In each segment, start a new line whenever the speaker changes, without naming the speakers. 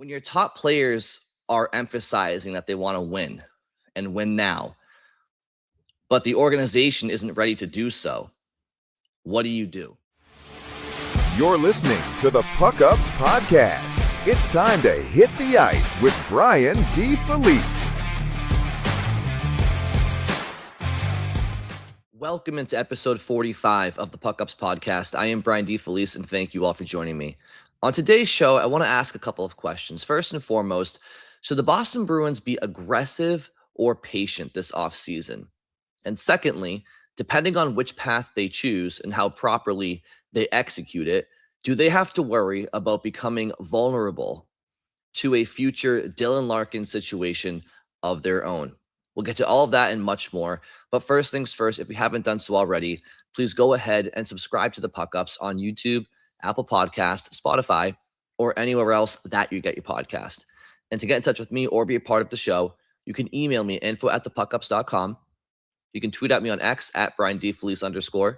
When your top players are emphasizing that they want to win and win now, but the organization isn't ready to do so, what do you do?
You're listening to the PuckUps Podcast. It's time to hit the ice with Brian D. Felice.
Welcome into episode 45 of the PuckUps Podcast. I am Brian D. Felice, and thank you all for joining me. On today's show, I want to ask a couple of questions. First and foremost, should the Boston Bruins be aggressive or patient this offseason? And secondly, depending on which path they choose and how properly they execute it, do they have to worry about becoming vulnerable to a future Dylan Larkin situation of their own? We'll get to all of that and much more. But first things first, if you haven't done so already, please go ahead and subscribe to the PuckUps on YouTube, Apple Podcasts, Spotify, or anywhere else that you get your podcast. And to get in touch with me or be a part of the show, you can email me info@thepuckups.com. You can tweet at me on X at @BrianDFelice_.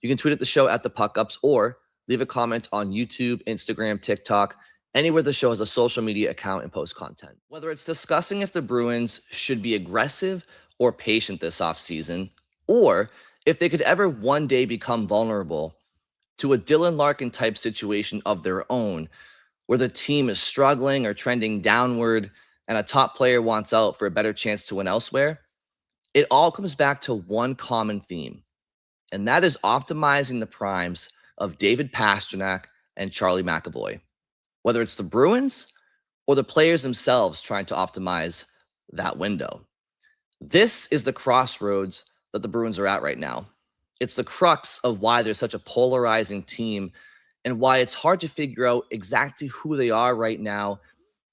You can tweet at the show at the PuckUps or leave a comment on YouTube, Instagram, TikTok, anywhere the show has a social media account and post content. Whether it's discussing if the Bruins should be aggressive or patient this offseason, or if they could ever one day become vulnerable to a Dylan Larkin type situation of their own, where the team is struggling or trending downward and a top player wants out for a better chance to win elsewhere, it all comes back to one common theme, and that is optimizing the primes of David Pastrnak and Charlie McAvoy, whether it's the Bruins or the players themselves trying to optimize that window. This is the crossroads that the Bruins are at right now. It's the crux of why they're such a polarizing team and why it's hard to figure out exactly who they are right now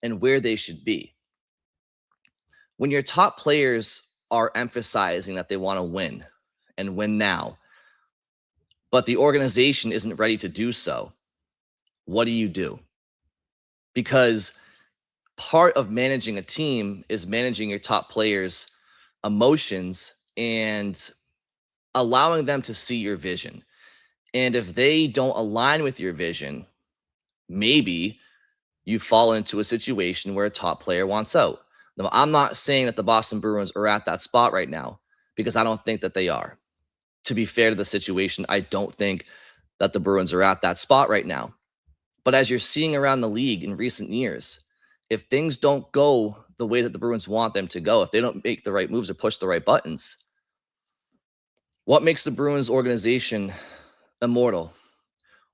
and where they should be. When your top players are emphasizing that they want to win and win now, but the organization isn't ready to do so, what do you do? Because part of managing a team is managing your top players' emotions and allowing them to see your vision. And if they don't align with your vision, maybe you fall into a situation where a top player wants out. Now, I'm not saying that the Boston Bruins are at that spot right now, because I don't think that they are. To be fair to the situation, I don't think that the Bruins are at that spot right now. But as you're seeing around the league in recent years, if things don't go the way that the Bruins want them to go, if they don't make the right moves or push the right buttons, what makes the Bruins organization immortal?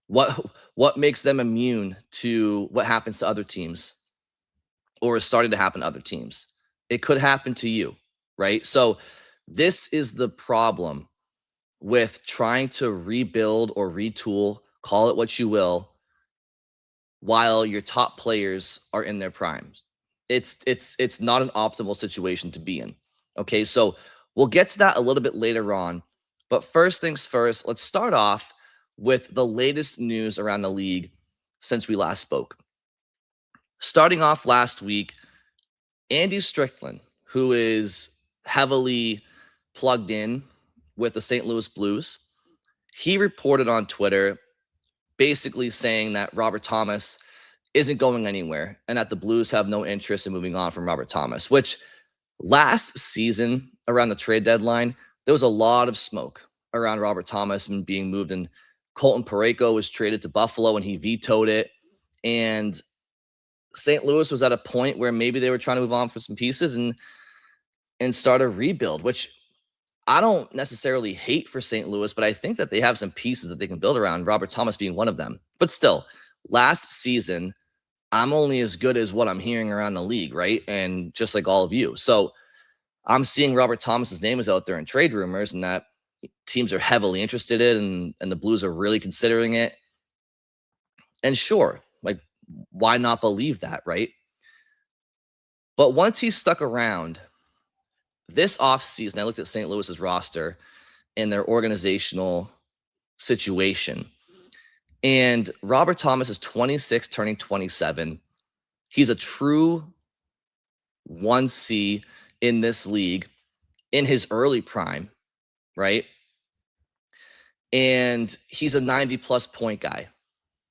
What makes them immune to what happens to other teams or is starting to happen to other teams? It could happen to you, right? So this is the problem with trying to rebuild or retool, call it what you will, while your top players are in their primes. It's not an optimal situation to be in. Okay, so we'll get to that a little bit later on. But first things first, let's start off with the latest news around the league since we last spoke. Starting off last week, Andy Strickland, who is heavily plugged in with the St. Louis Blues, he reported on Twitter basically saying that Robert Thomas isn't going anywhere and that the Blues have no interest in moving on from Robert Thomas, which last season around the trade deadline, there was a lot of smoke around Robert Thomas and being moved, and Colton Parayko was traded to Buffalo and he vetoed it. And St. Louis was at a point where maybe they were trying to move on for some pieces and start a rebuild, which I don't necessarily hate for St. Louis, but I think that they have some pieces that they can build around, Robert Thomas being one of them. But still, last season, I'm only as good as what I'm hearing around the league, right? And just like all of you. So I'm seeing Robert Thomas's name is out there in trade rumors and that teams are heavily interested in, and the Blues are really considering it. And sure, like, why not believe that, right? But once he's stuck around, this offseason, I looked at St. Louis's roster and their organizational situation. And Robert Thomas is 26, turning 27. He's a true 1C in this league in his early prime, right? And he's a 90-plus point guy.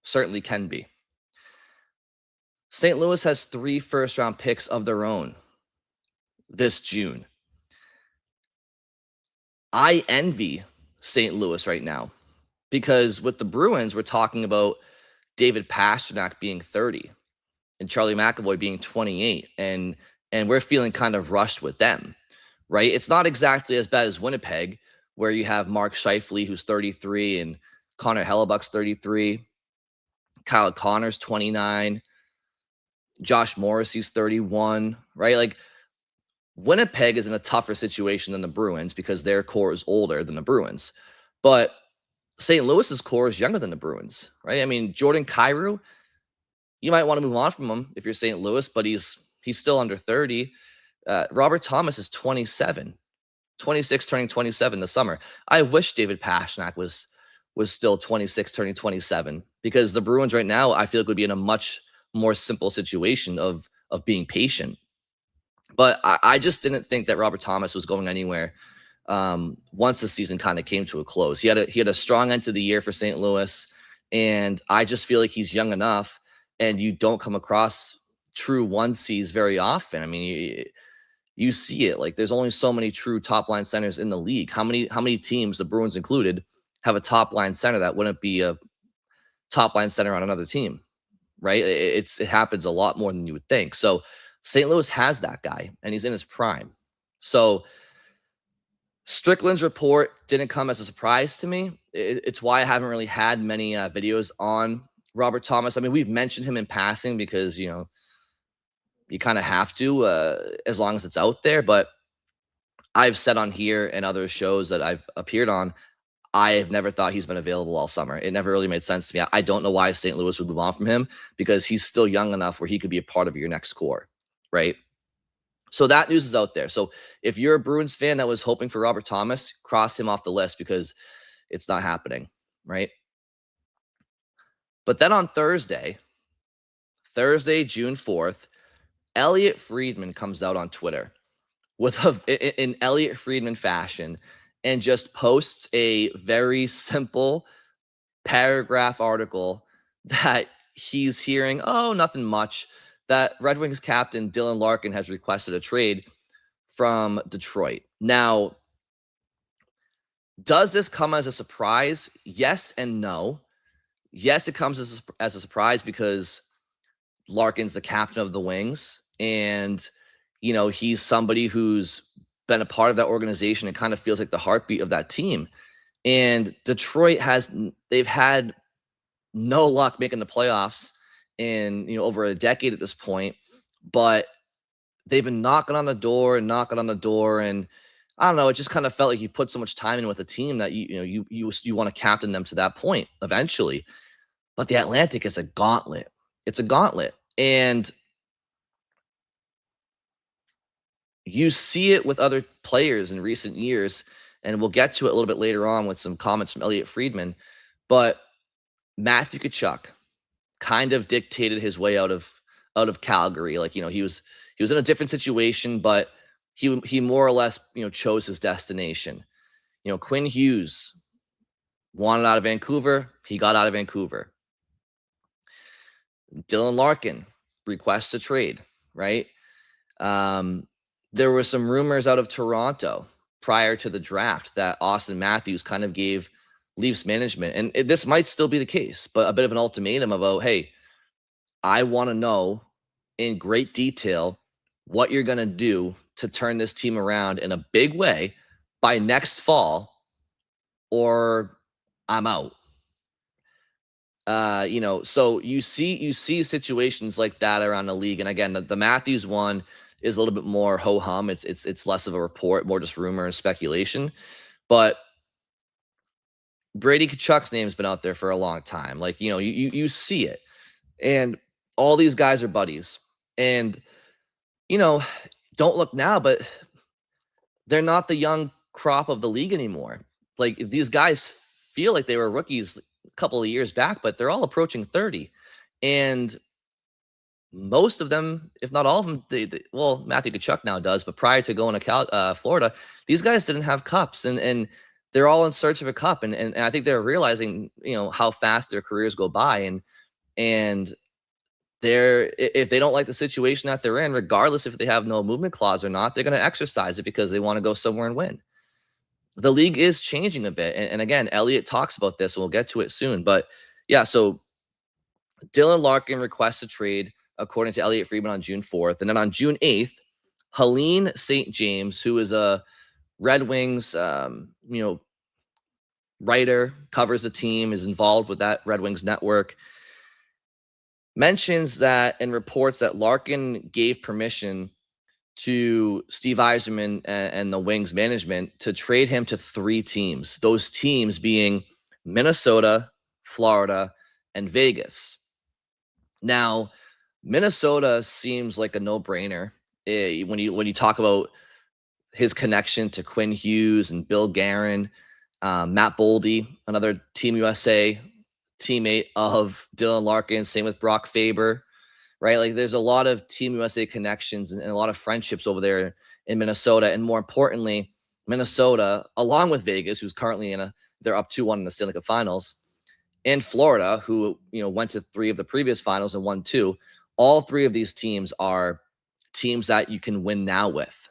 Certainly can be. St. Louis has 3 first-round picks of their own this June. I envy St. Louis right now because with the Bruins, we're talking about David Pastrnak being 30 and Charlie McAvoy being 28, and we're feeling kind of rushed with them, right? It's not exactly as bad as Winnipeg, where you have Mark Scheifele, who's 33, and Connor Hellebuck's 33, Kyle Connor's 29, Josh Morrissey's 31, right? Like Winnipeg is in a tougher situation than the Bruins because their core is older than the Bruins, but St. Louis's core is younger than the Bruins, right? I mean, Jordan Kyrou, you might want to move on from him if you're St. Louis, but he's still under 30. Robert Thomas is 27, 26 turning 27 this summer. I wish David Pastrnak was still 26 turning 27 because the Bruins right now, I feel like would be in a much more simple situation of being patient. But I just didn't think that Robert Thomas was going anywhere once the season kind of came to a close. He had a strong end to the year for St. Louis, and I just feel like he's young enough, and you don't come across true 1Cs very often. I mean, you see it. Like there's only so many true top line centers in the league. How many teams, the Bruins included, have a top line center that wouldn't be a top line center on another team, right? It happens a lot more than you would think. So St. Louis has that guy, and he's in his prime. So Strickland's report didn't come as a surprise to me. It's why I haven't really had many videos on Robert Thomas. I mean, we've mentioned him in passing because, you kind of have to as long as it's out there. But I've said on here and other shows that I've appeared on, I've never thought he's been available all summer. It never really made sense to me. I don't know why St. Louis would move on from him because he's still young enough where he could be a part of your next core, right? So that news is out there. So if you're a Bruins fan that was hoping for Robert Thomas, cross him off the list because it's not happening, right? But then on Thursday, June 4th, Elliot Friedman comes out on Twitter in Elliot Friedman fashion and just posts a very simple paragraph article that he's hearing, nothing much, that Red Wings captain Dylan Larkin has requested a trade from Detroit. Now, does this come as a surprise? Yes and no. Yes, it comes as a surprise because Larkin's the captain of the Wings, and he's somebody who's been a part of that organization and kind of feels like the heartbeat of that team. And Detroit they've had no luck making the playoffs in over a decade at this point, but they've been knocking on the door, and I don't know, it just kind of felt like you put so much time in with a team that you want to captain them to that point eventually. But the Atlantic is a gauntlet. It's a gauntlet. And you see it with other players in recent years, and we'll get to it a little bit later on with some comments from Elliot Friedman. But Matthew Tkachuk kind of dictated his way out of Calgary. Like, he was in a different situation, but he more or less, chose his destination. Quinn Hughes wanted out of Vancouver. He got out of Vancouver. Dylan Larkin requests a trade, right? There were some rumors out of Toronto prior to the draft that Austin Matthews kind of gave Leafs management, and this might still be the case, but a bit of an ultimatum about, hey, I want to know in great detail what you're going to do to turn this team around in a big way by next fall, or I'm out. So you see situations like that around the league. And again, the Matthews one is a little bit more ho-hum. It's less of a report, more just rumor and speculation. But Brady Tkachuk's name's been out there for a long time. Like, you see it. And all these guys are buddies. And, don't look now, but they're not the young crop of the league anymore. Like, these guys feel like they were rookies a couple of years back, but they're all approaching 30. And most of them, if not all of them, well, Matthew Tkachuk now does, but prior to going to Florida, these guys didn't have cups, and they're all in search of a cup. And I think they're realizing, how fast their careers go by. And if they don't like the situation that they're in, regardless if they have no movement clause or not, they're going to exercise it because they want to go somewhere and win. The league is changing a bit. And again, Elliot talks about this, and we'll get to it soon. But yeah, so Dylan Larkin requests a trade, according to Elliot Friedman, on June 4th. And then on June 8th, Helene St. James, who is a Red Wings, writer, covers the team, is involved with that Red Wings network, mentions that and reports that Larkin gave permission to Steve Yzerman and the Wings management to trade him to 3 teams, those teams being Minnesota, Florida, and Vegas. Now, Minnesota seems like a no-brainer when you talk about his connection to Quinn Hughes and Bill Guerin, Matt Boldy, another Team USA teammate of Dylan Larkin, same with Brock Faber, right? Like, there's a lot of Team USA connections and a lot of friendships over there in Minnesota. And more importantly, Minnesota, along with Vegas, who's currently they're up 2-1 in the Stanley Cup Finals, and Florida, who, went to 3 of the previous finals and won 2. All 3 of these teams are teams that you can win now with.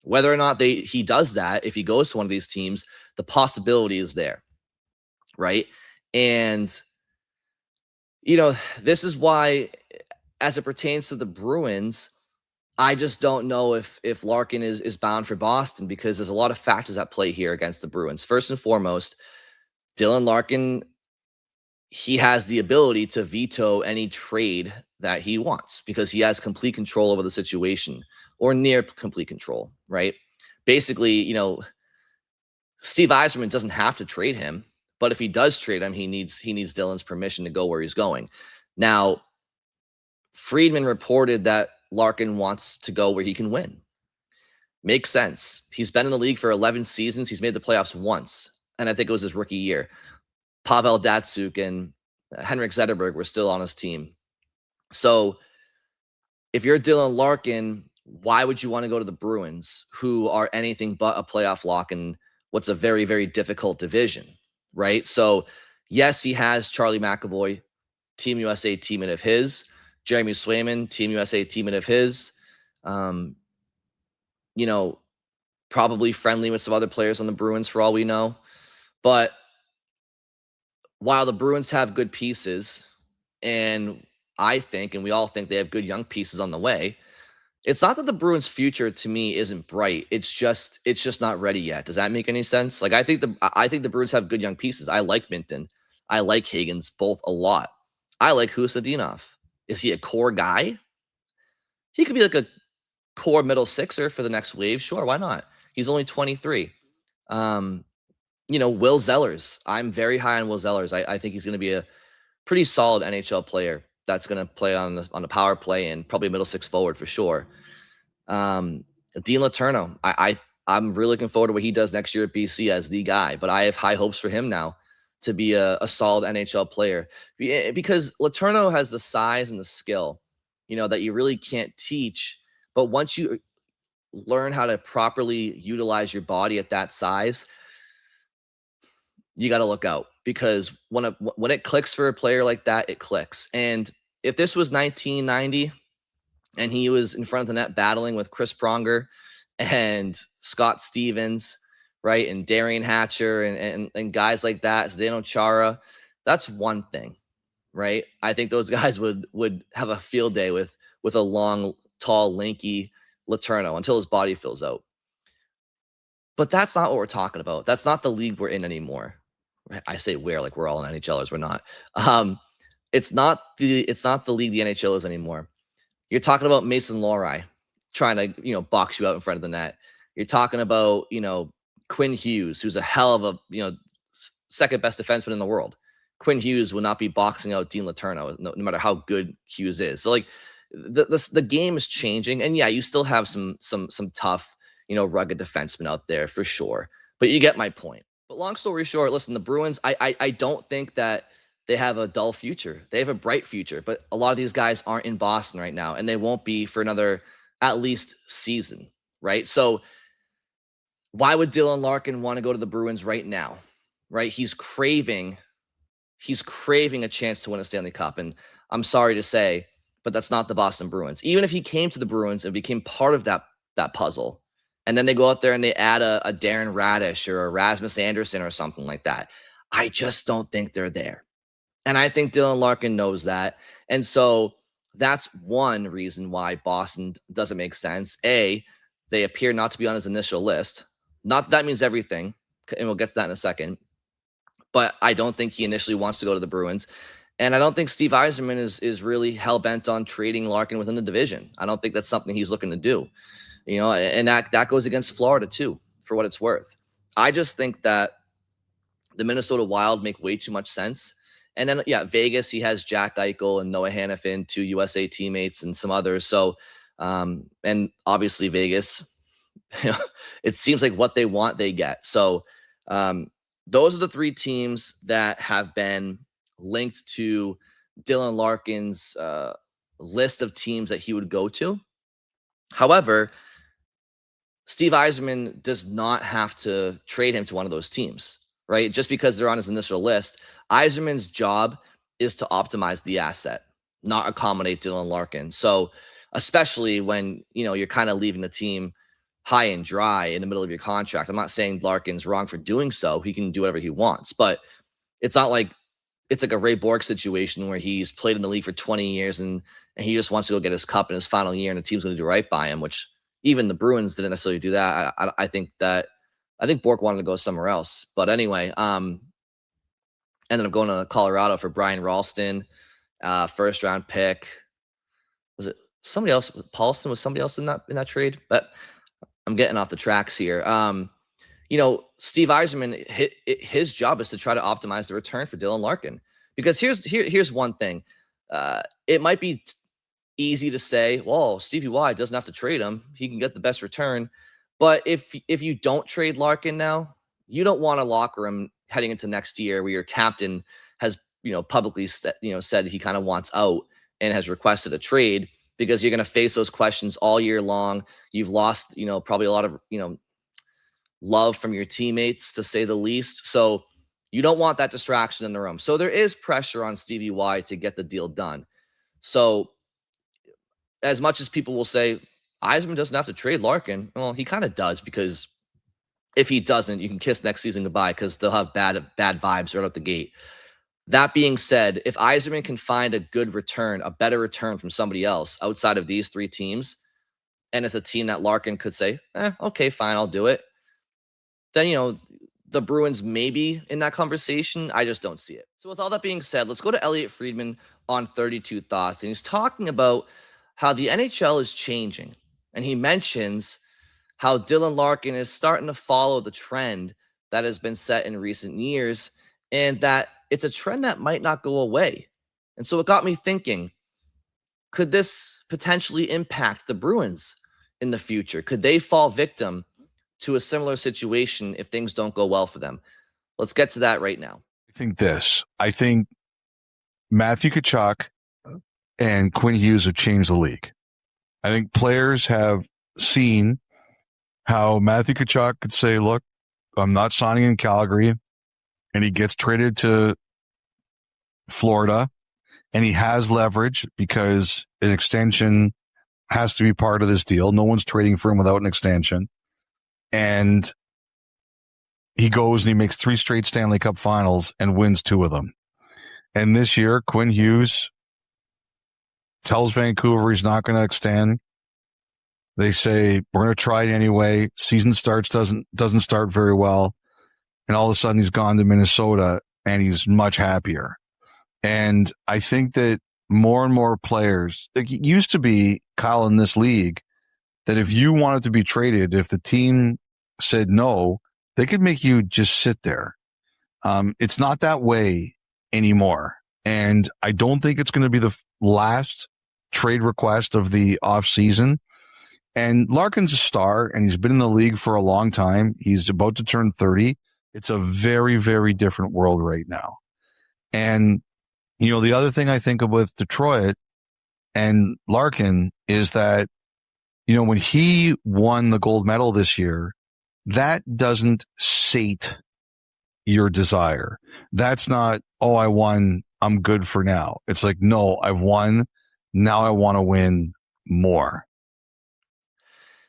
Whether or not he does that, if he goes to one of these teams, the possibility is there, right? And, this is why, as it pertains to the Bruins, I just don't know if Larkin is bound for Boston, because there's a lot of factors at play here against the Bruins. First and foremost, Dylan Larkin, he has the ability to veto any trade that he wants because he has complete control over the situation, or near complete control, right? Basically, Steve Yzerman doesn't have to trade him, but if he does trade him, he needs Dylan's permission to go where he's going. Now, Friedman reported that Larkin wants to go where he can win. Makes sense. He's been in the league for 11 seasons. He's made the playoffs once, and I think it was his rookie year. Pavel Datsyuk and Henrik Zetterberg were still on his team. So if you're Dylan Larkin, why would you want to go to the Bruins, who are anything but a playoff lock in what's a very, very difficult division, right? So yes, he has Charlie McAvoy, Team USA teammate of his, Jeremy Swayman, Team USA teammate of his, probably friendly with some other players on the Bruins for all we know. But while the Bruins have good pieces, and I think, and we all think they have good young pieces on the way, it's not that the Bruins' future to me isn't bright. It's just not ready yet. Does that make any sense? Like, I think the Bruins have good young pieces. I like Minton. I like Higgins both a lot. I like Husadinov. Is he a core guy? He could be like a core middle sixer for the next wave. Sure, why not? He's only 23. Will Zellers. I'm very high on Will Zellers. I think he's going to be a pretty solid NHL player that's going to play on the power play and probably a middle 6 forward for sure. Dean Letourneau. I'm really looking forward to what he does next year at BC as the guy, but I have high hopes for him now to be a solid NHL player, because Letourneau has the size and the skill, that you really can't teach. But once you learn how to properly utilize your body at that size, you got to look out, because when it clicks for a player like that, it clicks. And if this was 1990 and he was in front of the net battling with Chris Pronger and Scott Stevens, right, and Darian Hatcher and guys like that, Zdeno Chara, that's one thing, right? I think those guys would have a field day with a long, tall, lanky Letourneau until his body fills out. But that's not what we're talking about. That's not the league we're in anymore. I say we're, like we're all NHLers. We're not. It's not the league the NHL is anymore. You're talking about Mason Lohrei trying to, box you out in front of the net. You're talking about, Quinn Hughes, who's a hell of a, second best defenseman in the world. Quinn Hughes will not be boxing out Dean Letourneau, no matter how good Hughes is. So like the game is changing, and yeah, you still have some tough, rugged defensemen out there for sure. But you get my point. But long story short, listen, the Bruins, I don't think that they have a dull future. They have a bright future, but a lot of these guys aren't in Boston right now, and they won't be for another at least season, right? So why would Dylan Larkin want to go to the Bruins right now, right? He's craving a chance to win a Stanley Cup, and I'm sorry to say, but that's not the Boston Bruins. Even if he came to the Bruins and became part of that puzzle, and then they go out there and they add a Darren Radish or a Rasmus Anderson or something like that, I just don't think they're there. And I think Dylan Larkin knows that. And so that's one reason why Boston doesn't make sense. A, they appear not to be on his initial list. Not that means everything, and we'll get to that in a second. But I don't think he initially wants to go to the Bruins. And I don't think Steve Yzerman is really hell-bent on trading Larkin within the division. I don't think that's something he's looking to do. And that goes against Florida too, for what it's worth. I just think that the Minnesota Wild make way too much sense. And then, Vegas, he has Jack Eichel and Noah Hannafin, 2 USA teammates, and some others. So, and obviously Vegas, it seems like what they want, they get. So those are the 3 teams that have been linked to Dylan Larkin's list of teams that he would go to. However, Steve Yzerman does not have to trade him to one of those teams, right? Just because they're on his initial list. Yzerman's job is to optimize the asset, not accommodate Dylan Larkin. So especially when, you're kind of leaving the team high and dry in the middle of your contract. I'm not saying Larkin's wrong for doing so. He can do whatever he wants, but it's not like it's like a Ray Bork situation where he's played in the league for 20 years and he just wants to go get his cup in his final year and the team's going to do right by him, which even the Bruins didn't necessarily do that. I think Bork wanted to go somewhere else. But anyway, ended up going to Colorado for Brian Ralston, first round pick. Was it somebody else? Paulson was somebody else in that trade? But I'm getting off the tracks here. Steve Yzerman, his job is to try to optimize the return for Dylan Larkin. Because here's one thing. It might be easy to say, well, Stevie Y doesn't have to trade him. He can get the best return. But if you don't trade Larkin now, you don't want a locker room heading into next year where your captain has, publicly said he kind of wants out and has requested a trade, because you're going to face those questions all year long. You've lost, probably a lot of, love from your teammates, to say the least. So you don't want that distraction in the room. So there is pressure on Stevie Y to get the deal done. So as much as people will say Yzerman doesn't have to trade Larkin, well, he kind of does, because if he doesn't, you can kiss next season goodbye, because they'll have bad vibes right out the gate. That being said, if Yzerman can find a good return, a better return from somebody else outside of these 3 teams, and it's a team that Larkin could say, okay, fine, I'll do it, then, the Bruins may be in that conversation. I just don't see it. So with all that being said, let's go to Elliot Friedman on 32 Thoughts. And he's talking about how the NHL is changing. And he mentions how Dylan Larkin is starting to follow the trend that has been set in recent years, and that it's a trend that might not go away. And so it got me thinking, could this potentially impact the Bruins in the future? Could they fall victim to a similar situation if things don't go well for them? Let's get to that right now.
I think Matthew Tkachuk and Quinn Hughes have changed the league. I think players have seen how Matthew Tkachuk could say, look, I'm not signing in Calgary, and he gets traded to Florida, and he has leverage because an extension has to be part of this deal. No one's trading for him without an extension. And he goes and he makes 3 straight Stanley Cup finals and wins 2 of them. And this year, Quinn Hughes tells Vancouver he's not going to extend. They say, we're going to try it anyway. Season starts, doesn't start very well. And all of a sudden he's gone to Minnesota and he's much happier. And I think that more and more players, it used to be, Kyle, in this league, that if you wanted to be traded, if the team said no, they could make you just sit there. It's not that way anymore. And I don't think it's going to be the last trade request of the offseason. And Larkin's a star, and he's been in the league for a long time. He's about to turn 30. It's a very, very different world right now. And, the other thing I think of with Detroit and Larkin is that, when he won the gold medal this year, that doesn't sate your desire. That's not, I won, I'm good for now. It's like, no, I've won. now I want to win more.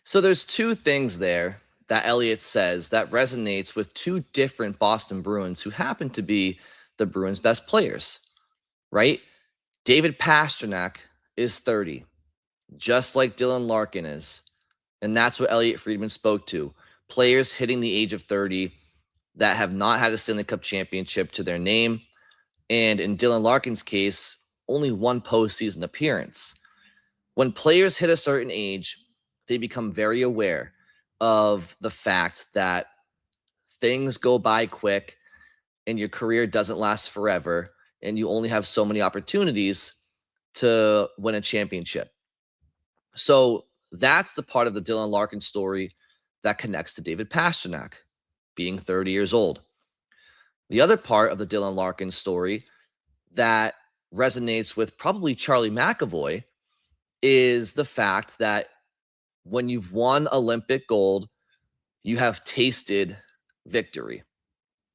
So there's two things there that Elliott says that resonates with two different Boston Bruins who happen to be the Bruins' best players, right? David Pastrnak is 30, just like Dylan Larkin is. And that's what Elliott Friedman spoke to. Players hitting the age of 30 that have not had a Stanley Cup championship to their name. And in Dylan Larkin's case, only one postseason appearance. When players hit a certain age, they become very aware of the fact that things go by quick and your career doesn't last forever, and you only have so many opportunities to win a championship. So that's the part of the Dylan Larkin story that connects to David Pastrnak being 30 years old. The other part of the Dylan Larkin story that resonates with probably Charlie McAvoy is the fact that when you've won Olympic gold, you have tasted victory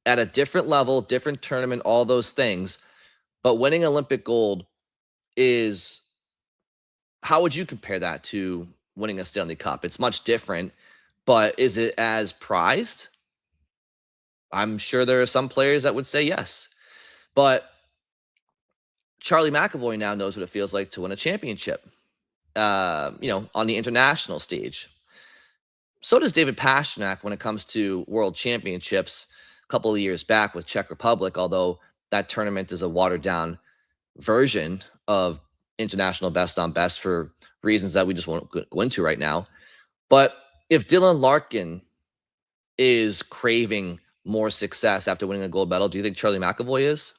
at a different level, different tournament, all those things. But winning Olympic gold is, how would you compare that to winning a Stanley Cup? It's much different, but is it as prized? I'm sure there are some players that would say yes. But Charlie McAvoy now knows what it feels like to win a championship, on the international stage. So does David Pastrnak when it comes to world championships a couple of years back with Czech Republic, although that tournament is a watered-down version of international best on best for reasons that we just won't go into right now. But if Dylan Larkin is craving more success after winning a gold medal, do you think Charlie McAvoy is?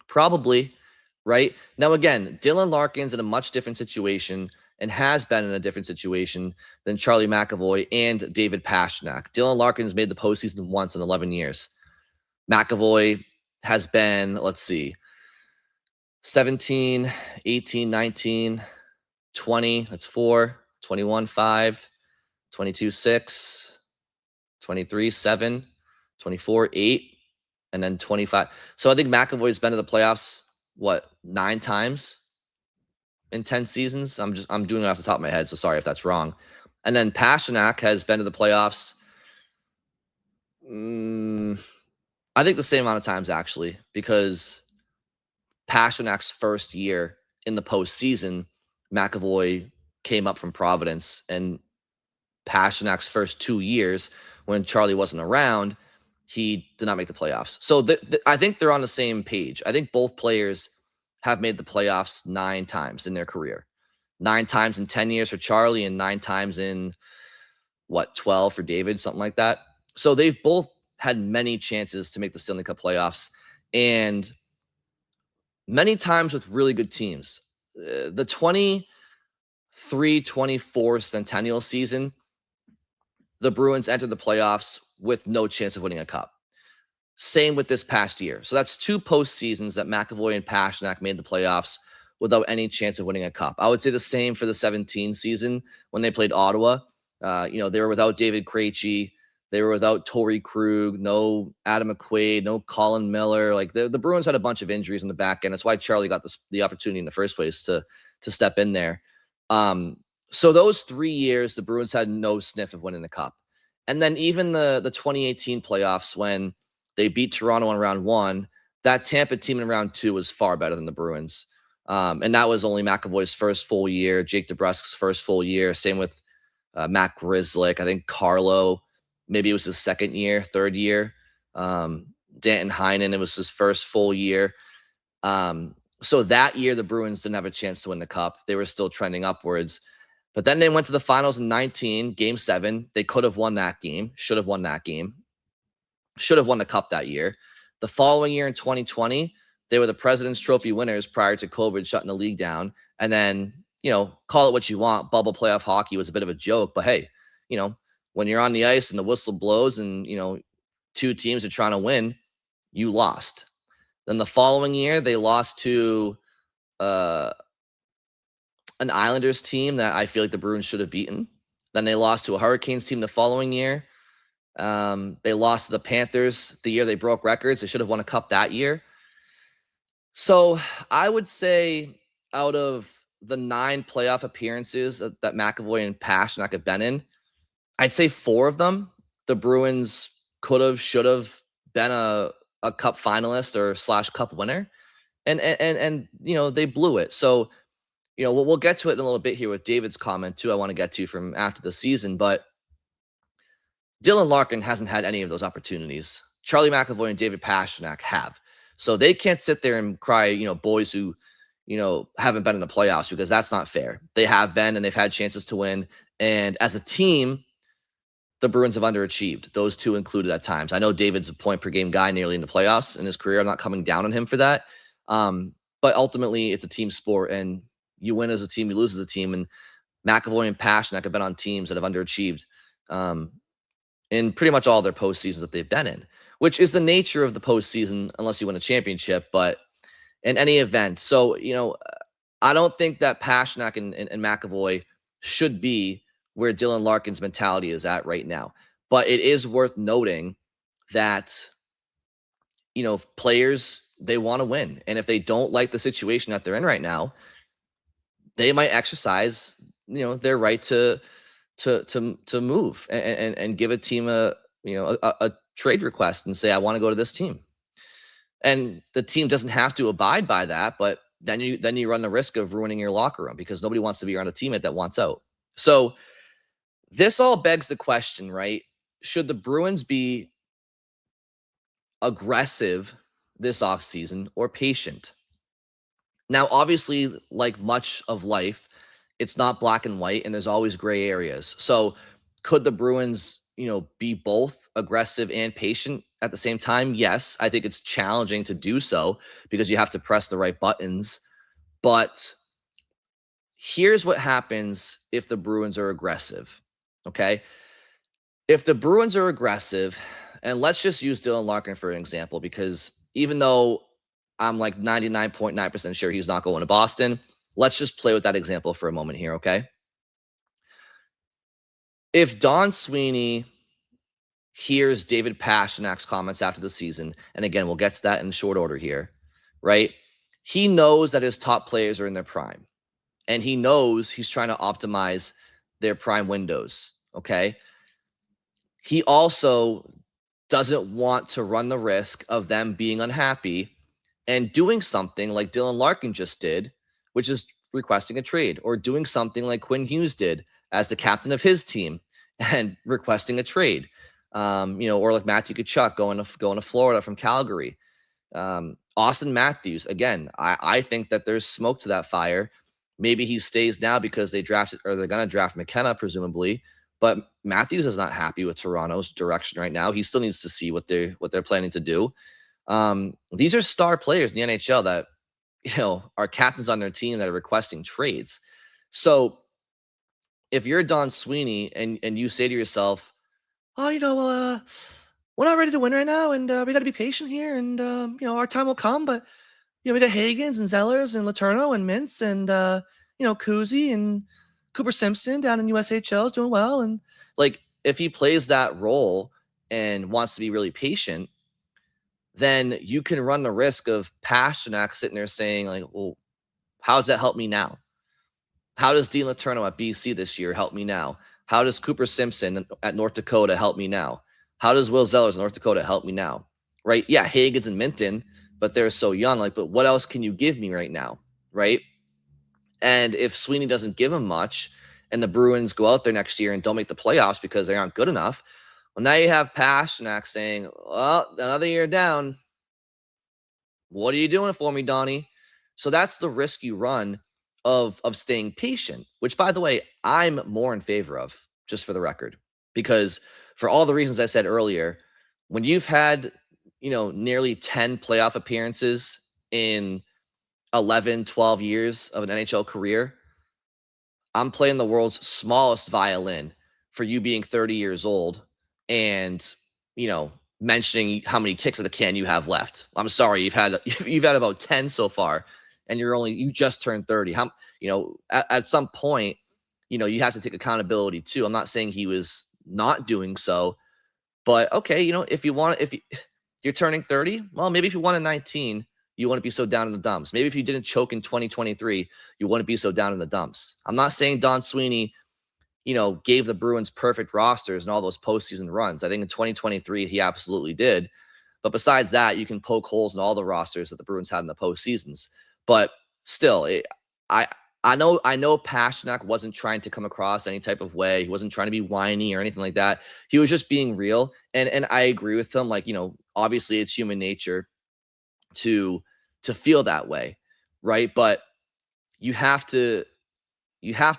Probably, right? Now, again, Dylan Larkin's in a much different situation and has been in a different situation than Charlie McAvoy and David Pastrnak. Dylan Larkin's made the postseason once in 11 years. McAvoy has been, 17, 18, 19, 20, that's 4, 21, 5, 22, 6, 23, 7, 24, 8, and then 25. So I think McAvoy's been to the playoffs, 9 times in 10 seasons? I'm doing it off the top of my head, so sorry if that's wrong. And then Pastrnak has been to the playoffs, I think the same amount of times, actually, because Pasternak's first year in the postseason, McAvoy came up from Providence, and Pasternak's first 2 years, when Charlie wasn't around, he did not make the playoffs. So I think they're on the same page. I think both players have made the playoffs 9 times in their career. 9 times in 10 years for Charlie and 9 times in, 12 for David, something like that. So they've both had many chances to make the Stanley Cup playoffs, and many times with really good teams. The 23-24 Centennial season, the Bruins entered the playoffs with no chance of winning a cup. Same with this past year. So that's 2 postseasons that McAvoy and Pastrnak made the playoffs without any chance of winning a cup. I would say the same for the 17 season when they played Ottawa. They were without David Krejci. They were without Torrey Krug, no Adam McQuaid, no Colin Miller. The Bruins had a bunch of injuries in the back end. That's why Charlie got the opportunity in the first place to step in there. So those 3 years, the Bruins had no sniff of winning the cup. And then even the 2018 playoffs, when they beat Toronto in round 1, that Tampa team in round 2 was far better than the Bruins. And that was only McAvoy's first full year, Jake DeBrusk's first full year. Same with Matt Grzelcyk. I think Carlo, maybe it was his second year, third year. Danton Heinen, it was his first full year. So that year, the Bruins didn't have a chance to win the cup. They were still trending upwards. But then they went to the finals in 19, game 7. They could have won that game, should have won that game, should have won the cup that year. The following year in 2020, they were the President's Trophy winners prior to COVID shutting the league down. And then, call it what you want. Bubble playoff hockey was a bit of a joke. But hey, when you're on the ice and the whistle blows and, 2 teams are trying to win, you lost. Then the following year, they lost to an Islanders team that I feel like the Bruins should have beaten. Then they lost to a Hurricanes team the following year. They lost to the Panthers the year they broke records. They should have won a cup that year. So I would say out of the 9 playoff appearances that McAvoy and Pastrnak have been in, I'd say 4 of them, the Bruins could have, should have been a cup finalist or / cup winner. And they blew it. So, we'll get to it in a little bit here with David's comment too. I want to get to from after the season, but Dylan Larkin hasn't had any of those opportunities. Charlie McAvoy and David Pastrnak have. So they can't sit there and cry, boys who, haven't been in the playoffs, because that's not fair. They have been, and they've had chances to win. And as a team, the Bruins have underachieved, those two included at times. I know David's a point per game guy nearly in the playoffs in his career. I'm not coming down on him for that. But ultimately, it's a team sport, and you win as a team, you lose as a team. And McAvoy and Pastrnak have been on teams that have underachieved in pretty much all their postseasons that they've been in, which is the nature of the postseason unless you win a championship. But in any event, so, I don't think that Pastrnak and McAvoy should be where Dylan Larkin's mentality is at right now. But it is worth noting that, players, they want to win. And if they don't like the situation that they're in right now, they might exercise, their right to move and give a team a trade request and say, I want to go to this team. And the team doesn't have to abide by that, but then you run the risk of ruining your locker room, because nobody wants to be around a teammate that wants out. So this all begs the question, right? Should the Bruins be aggressive this offseason or patient? Now, obviously, like much of life, it's not black and white, and there's always gray areas. So could the Bruins, be both aggressive and patient at the same time? Yes, I think it's challenging to do so because you have to press the right buttons. But here's what happens if the Bruins are aggressive, okay? If the Bruins are aggressive, and let's just use Dylan Larkin for an example, because even though I'm like 99.9% sure he's not going to Boston, let's just play with that example for a moment here, okay? If Don Sweeney hears David Pastrnak's comments after the season, and again, we'll get to that in short order here, right? He knows that his top players are in their prime, and he knows he's trying to optimize their prime windows, okay? He also doesn't want to run the risk of them being unhappy and doing something like Dylan Larkin just did, which is requesting a trade, or doing something like Quinn Hughes did as the captain of his team and requesting a trade, or like Matthew Tkachuk going to Florida from Calgary. Austin Matthews, again, I think that there's smoke to that fire. Maybe he stays now because they're going to draft McKenna, presumably. But Matthews is not happy with Toronto's direction right now. He still needs to see what they're planning to do. These are star players in the NHL that, are captains on their team that are requesting trades. So if you're Don Sweeney and you say to yourself, oh, we're not ready to win right now, and we got to be patient here, and our time will come. But we got Hagens and Zellers and Letourneau and Mintz and Kuzi and Cooper Simpson down in USHL is doing well. And like, if he plays that role and wants to be really patient, then you can run the risk of Pastrnak sitting there saying, like, well, how does that help me now? How does Dean Letourneau at BC this year help me now? How does Cooper Simpson at North Dakota help me now? How does Will Zellers in North Dakota help me now? Right? Yeah, Hagens and Minton, but they're so young. Like, but what else can you give me right now? Right? And if Sweeney doesn't give him much, and the Bruins go out there next year and don't make the playoffs because they aren't good enough, well, now you have Pastrnak saying, well, another year down. What are you doing for me, Donnie? So that's the risk you run of staying patient, which, by the way, I'm more in favor of, just for the record, because for all the reasons I said earlier, when you've had, nearly 10 playoff appearances in 11, 12 years of an NHL career, I'm playing the world's smallest violin for you being 30 years old and, mentioning how many kicks of the can you have left. I'm sorry, you've had about 10 so far, and you just turned 30. At some point, you have to take accountability too. I'm not saying he was not doing so, but okay, if you're turning 30, well, maybe if you won in 19, you wouldn't be so down in the dumps. Maybe if you didn't choke in 2023, you wouldn't be so down in the dumps. I'm not saying Don Sweeney, gave the Bruins perfect rosters and all those postseason runs. I think in 2023, he absolutely did. But besides that, you can poke holes in all the rosters that the Bruins had in the postseasons. But still, I know Pastrnak wasn't trying to come across any type of way. He wasn't trying to be whiny or anything like that. He was just being real. And I agree with him. Like, obviously it's human nature to feel that way, right? But you have to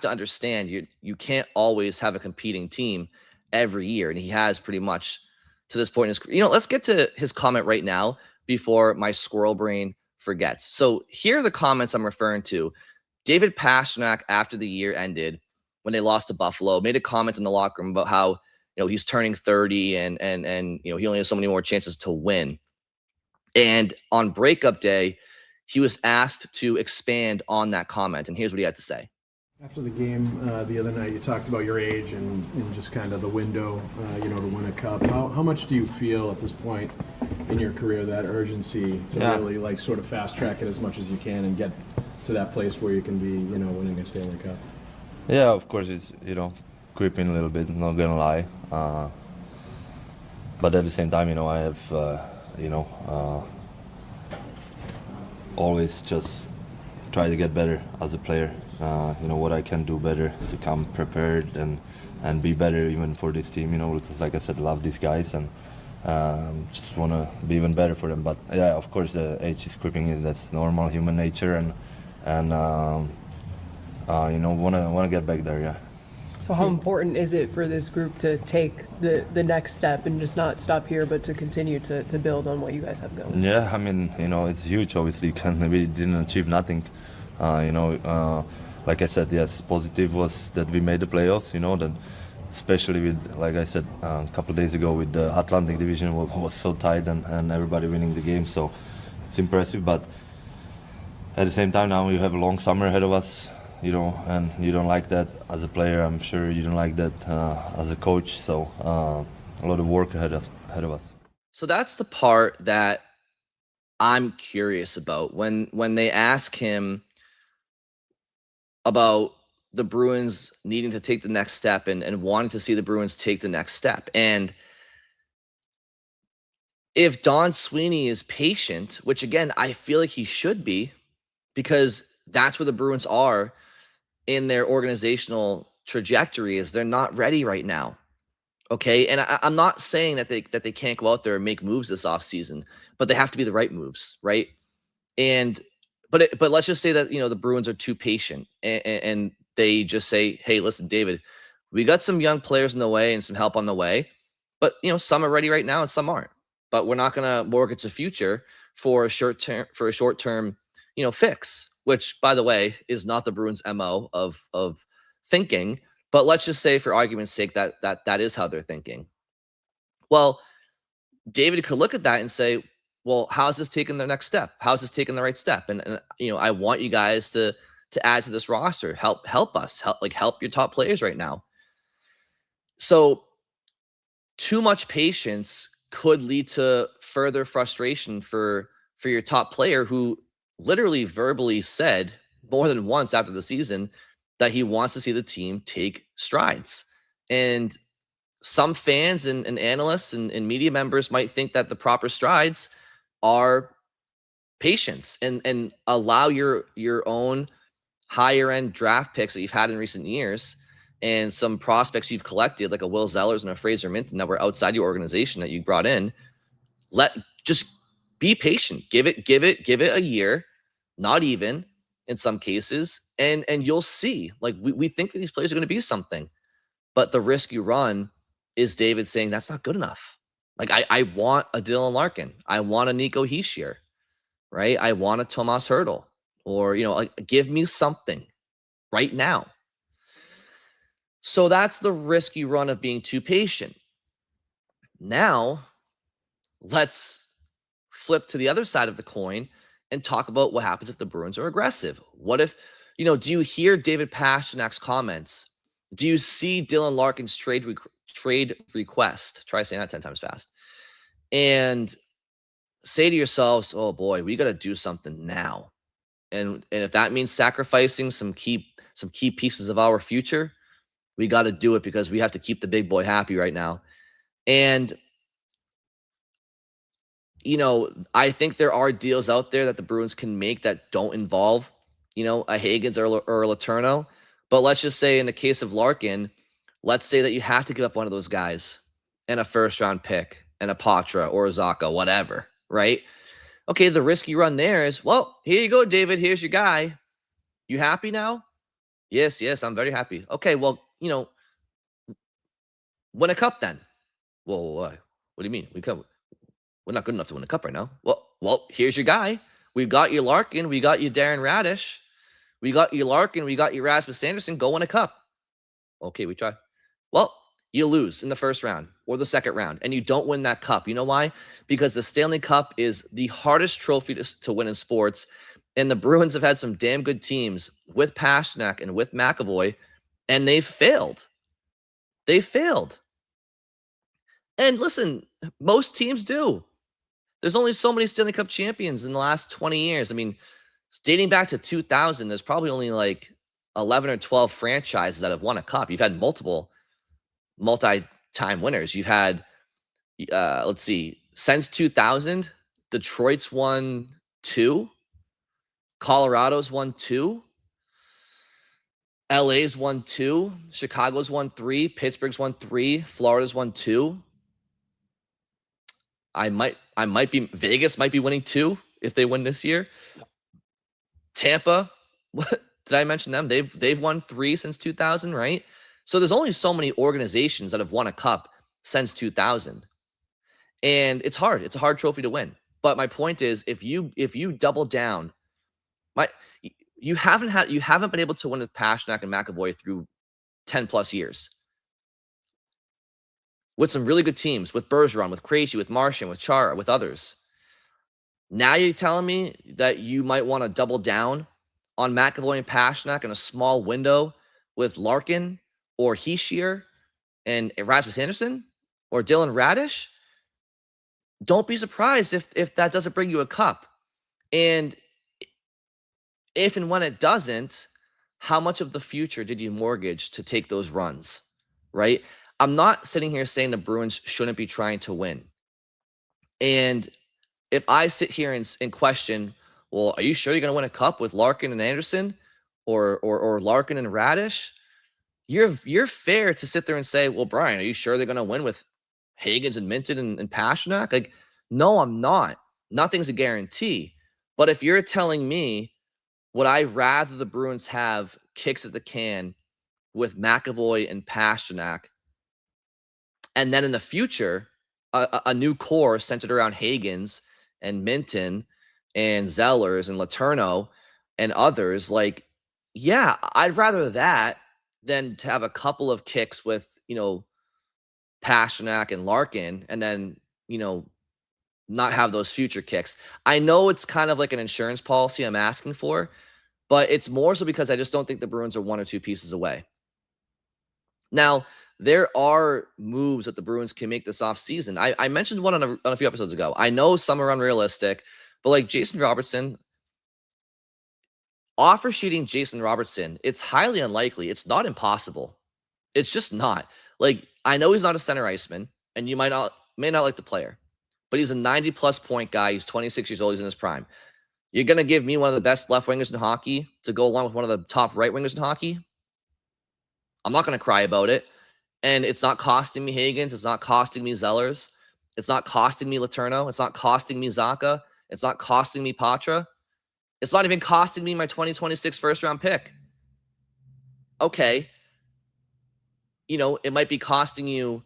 understand you can't always have a competing team every year. And he has pretty much to this point in his career. Let's get to his comment right now before my squirrel brain forgets. So here are the comments I'm referring to. David Pastrnak, after the year ended, when they lost to Buffalo, made a comment in the locker room about how, he's turning 30 and he only has so many more chances to win. And on breakup day, he was asked to expand on that comment. And here's what he had to say.
After the game the other night, you talked about your age and just kind of the window, to win a cup. How much do you feel at this point in your career that urgency to really sort of fast track it as much as you can and get to that place where you can be, winning a Stanley Cup?
Yeah, of course it's, creeping a little bit, not gonna lie. But at the same time, I have, always just try to get better as a player. What I can do better to come prepared and be better even for this team, because like I said, I love these guys and just want to be even better for them. But yeah, of course the age is creeping in. That's normal human nature and want to get back there, yeah.
So how important is it for this group to take the next step and just not stop here, but to continue to build on what you guys have going?
Yeah, I mean, it's huge. Obviously, we didn't achieve nothing. Like I said, yes, positive was that we made the playoffs. That especially with, like I said a couple of days ago, with the Atlantic Division was so tight and everybody winning the game. So it's impressive. But at the same time, now you have a long summer ahead of us. And you don't like that as a player. I'm sure you don't like that as a coach. So a lot of work ahead of us.
So that's the part that I'm curious about. When they ask him about the Bruins needing to take the next step and wanting to see the Bruins take the next step. And if Don Sweeney is patient, which again, I feel like he should be, because that's where the Bruins are in their organizational trajectory, is they're not ready right now. Okay. And I'm not saying that they can't go out there and make moves this offseason, but they have to be the right moves. Right. But let's just say that, the Bruins are too patient and they just say, hey, listen, David, we got some young players in the way and some help on the way, but some are ready right now and some aren't, but we're not going to mortgage the future for a short term, fix, which, by the way, is not the Bruins' MO of thinking. But let's just say, for argument's sake, that is how they're thinking. Well, David could look at that and say, well, how's this taking the next step? How's this taking the right step? And I want you guys to add to this roster. Help us. Help your top players right now. So too much patience could lead to further frustration for your top player, who literally verbally said more than once after the season that he wants to see the team take strides. And some fans and analysts and media members might think that the proper strides are patience and allow your own higher end draft picks that you've had in recent years and some prospects you've collected, like a Will Zellers and a Fraser Minton that were outside your organization that you brought in. Just be patient. Give it a year, not even in some cases, and you'll see. Like we think that these players are going to be something, but the risk you run is David saying that's not good enough. Like I want a Dylan Larkin, I want a Nico Hischier, right? I want a Tomas Hertl, or give me something right now. So that's the risk you run of being too patient. Now, let's flip to the other side of the coin and talk about what happens if the Bruins are aggressive. What if, do you hear David Pastrnak's comments? Do you see Dylan Larkin's trade request? Try saying that 10 times fast. And say to yourselves, oh boy, we got to do something now. And if that means sacrificing some key pieces of our future, we got to do it because we have to keep the big boy happy right now. And I think there are deals out there that the Bruins can make that don't involve, a Higgins or a Letourneau. But let's just say in the case of Larkin, let's say that you have to give up one of those guys and a first-round pick and a Patra or a Zacha, whatever, right? Okay, the risk you run there is, well, here you go, David. Here's your guy. You happy now? Yes, I'm very happy. Okay, well, win a cup then. Well, what do you mean? We're not good enough to win a cup right now. Well, here's your guy. We got you Larkin. We got you Darren Radish. We got you Larkin. We got you Rasmus Anderson. Go win a cup. Okay, we try. Well, you lose in the first round or the second round, and you don't win that cup. You know why? Because the Stanley Cup is the hardest trophy to win in sports, and the Bruins have had some damn good teams with Pastrnak and with McAvoy, and they've failed. They failed. And listen, most teams do. There's only so many Stanley Cup champions in the last 20 years. I mean, dating back to 2000, there's probably only like 11 or 12 franchises that have won a cup. You've had multiple multi-time winners. You've had, let's see, since 2000, Detroit's won 2, Colorado's won 2, LA's won 2, Chicago's won 3, Pittsburgh's won 3, Florida's won 2. Vegas might be winning 2 if they win this year. Tampa, did I mention them? They've won 3 since 2000, right? So there's only so many organizations that have won a cup since 2000. And it's hard. It's a hard trophy to win. But my point is, if you double down, you haven't been able to win with Pastrnak and McAvoy through 10 plus years. With some really good teams, with Bergeron, with Krejci, with Marchand, with Chara, with others. Now you're telling me that you might want to double down on McAvoy and Pastrnak in a small window with Larkin or Hischier and Rasmus Anderson or Dylan Radish? Don't be surprised if that doesn't bring you a cup. And if and when it doesn't, how much of the future did you mortgage to take those runs, right? I'm not sitting here saying the Bruins shouldn't be trying to win. And if I sit here and question, well, are you sure you're going to win a cup with Larkin and Anderson or Larkin and Radish? You're fair to sit there and say, well, Brian, are you sure they're going to win with Higgins and Minton and Pastrnak? Like, no, I'm not. Nothing's a guarantee. But if you're telling me, would I rather the Bruins have kicks at the can with McAvoy and Pastrnak, and then in the future, a new core centered around Higgins and Minton and Zellers and Letourneau and others, like, yeah, I'd rather that than to have a couple of kicks with, Pastrnak and Larkin and then, not have those future kicks. I know it's kind of like an insurance policy I'm asking for, but it's more so because I just don't think the Bruins are 1 or 2 pieces away. Now, there are moves that the Bruins can make this offseason. I mentioned one on a few episodes ago. I know some are unrealistic, but like Jason Robertson, offer sheeting Jason Robertson, it's highly unlikely. It's not impossible. It's just not. Like, I know he's not a center iceman, and you may not like the player, but he's a 90-plus point guy. He's 26 years old. He's in his prime. You're going to give me one of the best left wingers in hockey to go along with one of the top right wingers in hockey? I'm not going to cry about it. And it's not costing me Higgins. It's not costing me Zellers. It's not costing me Letourneau. It's not costing me Zacha. It's not costing me Patra. It's not even costing me my 2026 first-round pick. Okay. It might be costing you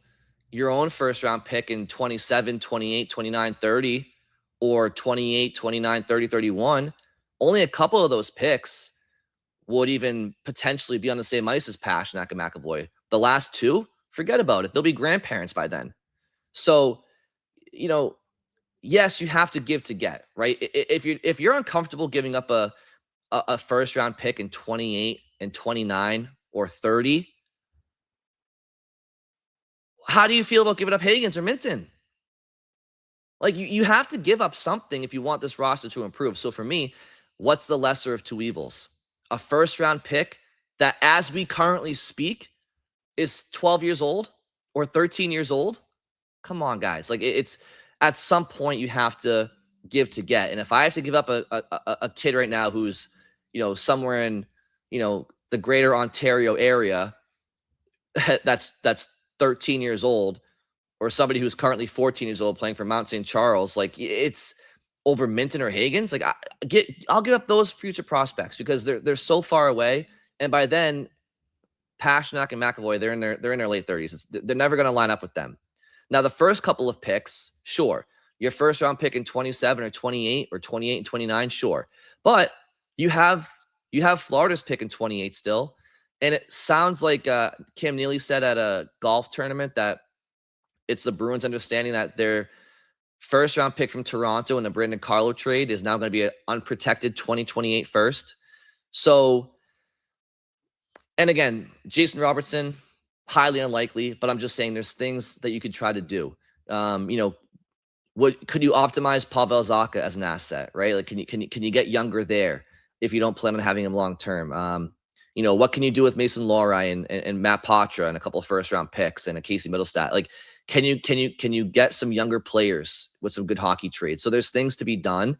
your own first-round pick in 27, 28, 29, 30, or 28, 29, 30, 31. Only a couple of those picks would even potentially be on the same ice as Pastrnak and McAvoy. The last 2, forget about it. They'll be grandparents by then. So, yes, you have to give to get, right? If you're uncomfortable giving up a first round pick in 28 and 29 or 30, how do you feel about giving up Higgins or Minton? Like you have to give up something if you want this roster to improve. So for me, what's the lesser of two evils? A first round pick that, as we currently speak, is 12 years old or 13 years old. Come on, guys. Like it's at some point you have to give to get. And if I have to give up a kid right now who's, somewhere in, the greater Ontario area that's 13 years old, or somebody who's currently 14 years old playing for Mount St. Charles, like it's over Minton or Higgins. Like I'll give up those future prospects because they're so far away. And by then, Pastrnak and McAvoy, they're in their late 30s. They're never going to line up with them. Now, the first couple of picks, sure. Your first round pick in 27 or 28 or 28 and 29, sure. But you have Florida's pick in 28 still. And it sounds like Cam Neely said at a golf tournament that it's the Bruins' understanding that their first round pick from Toronto in the Brandon Carlo trade is now going to be an unprotected 2028 first. So, and again, Jason Robertson, highly unlikely, but I'm just saying there's things that you could try to do. Could you optimize Pavel Zacha as an asset, right? Like, can you get younger there if you don't plan on having him long term? What can you do with Mason Lohrei and Matt Patra and a couple of first round picks and a Casey Middlestat? Like, can you get some younger players with some good hockey trades? So there's things to be done.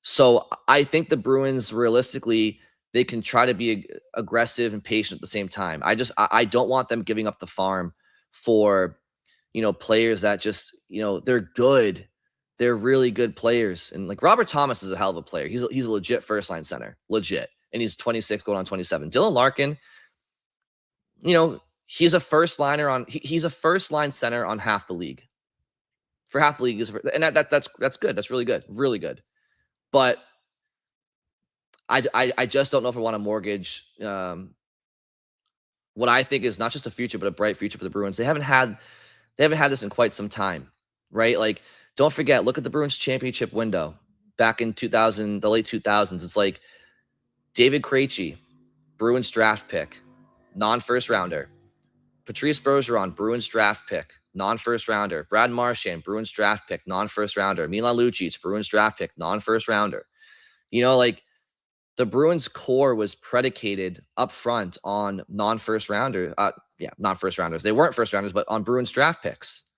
So I think the Bruins realistically, they can try to be aggressive and patient at the same time. I don't want them giving up the farm for, players that just, they're good. They're really good players. And like Robert Thomas is a hell of a player. He's a legit first line center, legit. And he's 26 going on 27. Dylan Larkin, he's a first line center on half the league. For half the league, and that's good. That's really good. Really good. But I just don't know if I want to mortgage what I think is not just a future, but a bright future for the Bruins. They haven't had this in quite some time, right? Like, don't forget, look at the Bruins championship window back in the late 2000s. It's like David Krejci, Bruins draft pick, non-first rounder. Patrice Bergeron, Bruins draft pick, non-first rounder. Brad Marchand, Bruins draft pick, non-first rounder. Milan Lucic, Bruins draft pick, non-first rounder. Like the Bruins core was predicated up front on non-first rounder. Not first rounders. They weren't first rounders, but on Bruins draft picks.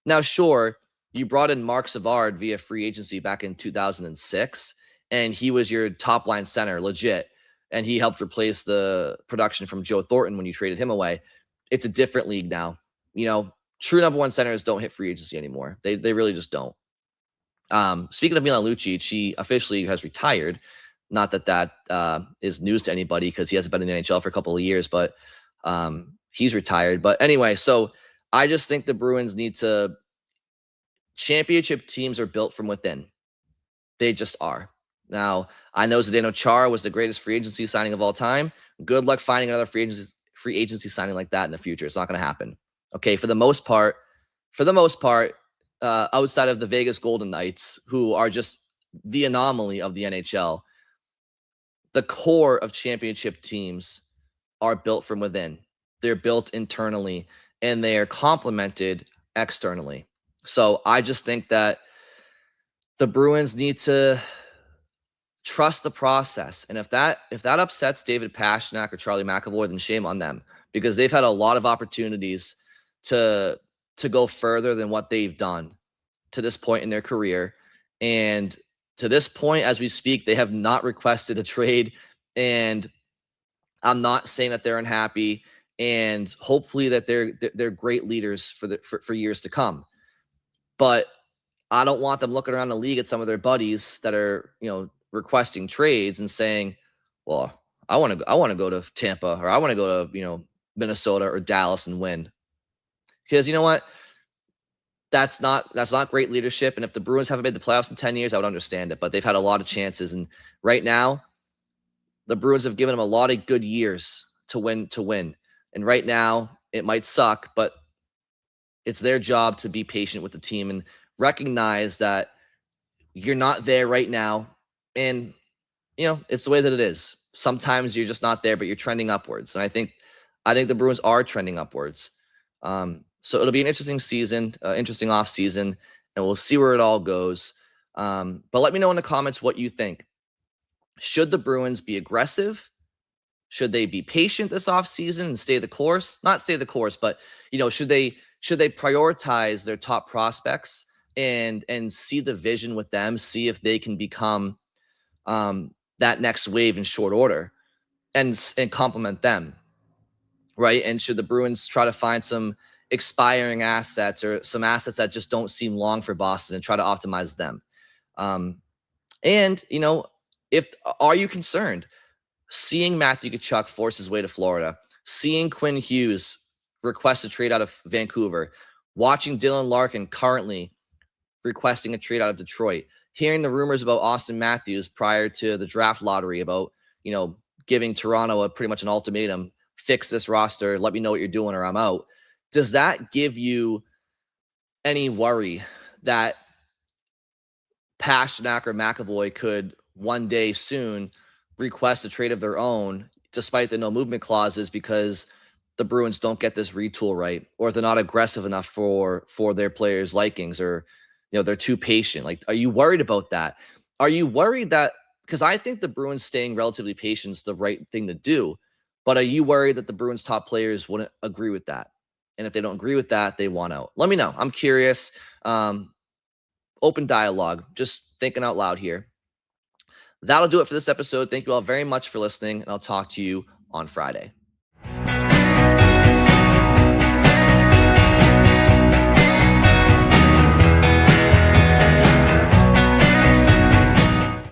Now, sure, you brought in Mark Savard via free agency back in 2006, and he was your top line center, legit. And he helped replace the production from Joe Thornton when you traded him away. It's a different league now. True number one centers don't hit free agency anymore. They really just don't. Speaking of Milan Lucic, he officially has retired. Not that is news to anybody because he hasn't been in the NHL for a couple of years, but he's retired. But anyway, so I just think the Bruins need to. Championship teams are built from within. They just are. Now, I know Zdeno Chara was the greatest free agency signing of all time. Good luck finding another free agency signing like that in the future. It's not going to happen. Okay, for the most part, outside of the Vegas Golden Knights, who are just the anomaly of the NHL, the core of championship teams are built from within. They're built internally, and they are complemented externally. So I just think that the Bruins need to trust the process. And if that upsets David Pastrnak or Charlie McAvoy, then shame on them, because they've had a lot of opportunities to go further than what they've done to this point in their career. And to this point, as we speak, they have not requested a trade. And I'm not saying that they're unhappy, and hopefully that they're great leaders for years to come. But I don't want them looking around the league at some of their buddies that are, requesting trades and saying, well, I want to go to Tampa, or I want to go to, Minnesota or Dallas and win. Because you know what? That's not great leadership. And if the Bruins haven't made the playoffs in 10 years, I would understand it. But they've had a lot of chances. And right now, the Bruins have given them a lot of good years to win. And right now, it might suck, but it's their job to be patient with the team and recognize that you're not there right now. And, it's the way that it is. Sometimes you're just not there, but you're trending upwards. And I think the Bruins are trending upwards. So it'll be an interesting season, interesting off season. and we'll see where it all goes. But let me know in the comments what you think. Should the Bruins be aggressive? Should they be patient this offseason and stay the course? Not stay the course, but should they prioritize their top prospects and see the vision with them, see if they can become that next wave in short order and complement them, right? And should the Bruins try to find some expiring assets or some assets that just don't seem long for Boston and try to optimize them? And are you concerned seeing Matthew Tkachuk force his way to Florida, seeing Quinn Hughes request a trade out of Vancouver, watching Dylan Larkin currently requesting a trade out of Detroit, hearing the rumors about Auston Matthews prior to the draft lottery about, giving Toronto pretty much an ultimatum, fix this roster, let me know what you're doing or I'm out. Does that give you any worry that Pastrnak or McAvoy could one day soon request a trade of their own, despite the no movement clauses, because the Bruins don't get this retool right, or they're not aggressive enough for their players' likings, or they're too patient? Like, are you worried about that? Are you worried that, because I think the Bruins staying relatively patient is the right thing to do, but are you worried that the Bruins' top players wouldn't agree with that? And if they don't agree with that, they want out. Let me know. I'm curious. Open dialogue, just thinking out loud here. That'll do it for this episode. Thank you all very much for listening, and I'll talk to you on Friday.